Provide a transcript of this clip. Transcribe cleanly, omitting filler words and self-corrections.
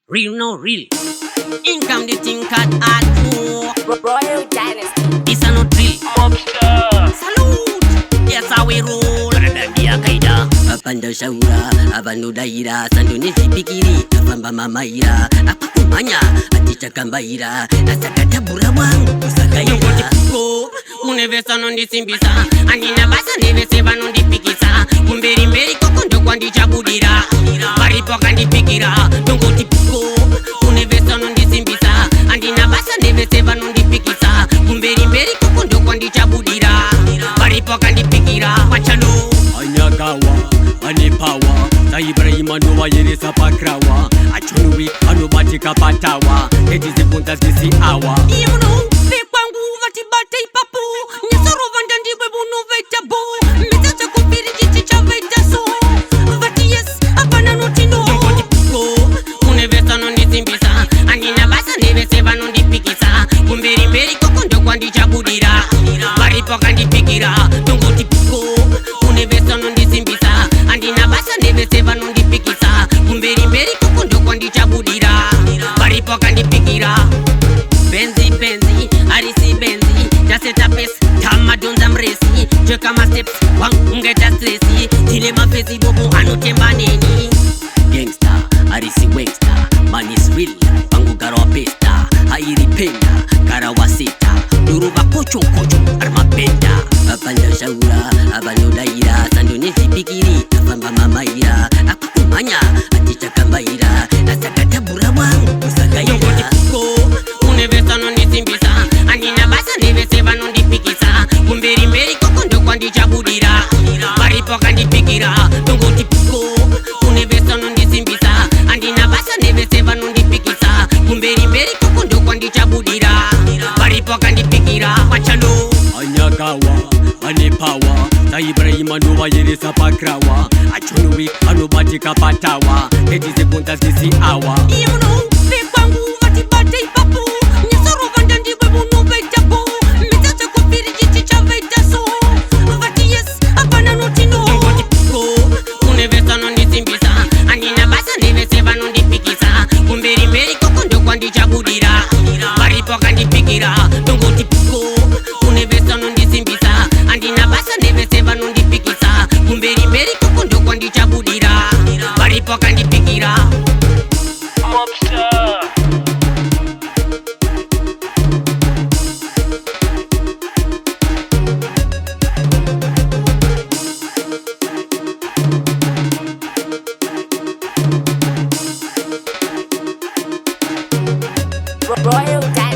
Real no real. Income the thing cut hard to Royal Dynasty. It's a not real. MOBSTAR. Salute. Yes how we roll. Dia kaida. Apanda shaura. Abanu daira. Sando nechipikiri. Afamba mamaira. Apa kumanya. Aticha kambaira. Nasakata burawang. Usakaira. Go. Unevesa nondi simbisa. Anina basa neveseva nondi pikisa. Kumberi mberi kokondo kwandi chabudira. Maripo kandi pikira. Dongoti piko. Unevesa nondi simbisa. Andina basa neveseva nondi pikisa. Kumberi mberi kokondo kwandi chabudira. Maripo kandi pikira. Machalo. Anyagawa, anipawa, Ibrahima no wayeresa pakrawa. Achunwi anubatika patawa. Etizi punta sisi awa. You know, kwangu vatibate ipapo. Nyasoro vandandibwe bunu vetabu. Mitacha kupiri chicha vetaso. Vati yes, apana notino. Yongoti piko, unevesa nondi simbisa. Andina basa neveseva nondi pikisa. Kumberi mberi kokondo kwandi chabudira. Maripo kandi pikira. Yongoti piko, unevesa nondi simbisa. Andina basa neveseva nondi pikisa. Kumberi mberi kokondo kwandi chabudira. Maripo kandi pikira. Benzi benzi, arisi benzi. Jaseta pes, tamadonza mresi. Jeka ma steps, wang ungeta stresi. Tile mapesi bobo anotemba neni. Gangsta, arisi wangsta, man is real. Pangu garawa pesta, hairi penda, garawa seta. Duruba kocho kocho, arma benda. Apanda shaura, abanu daira. Sando nechipikiri, afamba mamaira. Apa kumanya, aticha kambaira. Nasakata burawang, usakaira. Unevesa nondi simbisa. Andina basa neveseva nondi pikisa. Kumberi mberi kokondo kwandi chabudira. Maripo kandi pikira. Dongoti piko. Unevesa nondi simbisa. Andina basa neveseva nondi pikisa. Kumberi mberi kokondo kwandi chabudira. Maripo kandi pikira. Machalo. Anyagawa, anipawa, Ibrahima no wayeresa pakrawa. Achunwi anubatika patawa. Etizi punta sisi awa. You know, kwangu vatibate ipapo. Nyasoro vandandibwe bunu vetabu. Mitacha kupiri chicha vetaso. Vati yes, apana notino. Yongoti piko, unevesa nondi simbisa. Andina basa neveseva nondi pikisa. Kumberi mberi kokondo kwandi chabudira. Maripo kandi pikira. Yongoti piko, unevesa nondi simbisa. Andina basa neveseva nondi pikisa. Kumberi mberi kokondo kwandi chabudira. Maripo kandi pikira. MOBSTAR. Royal Dynasty.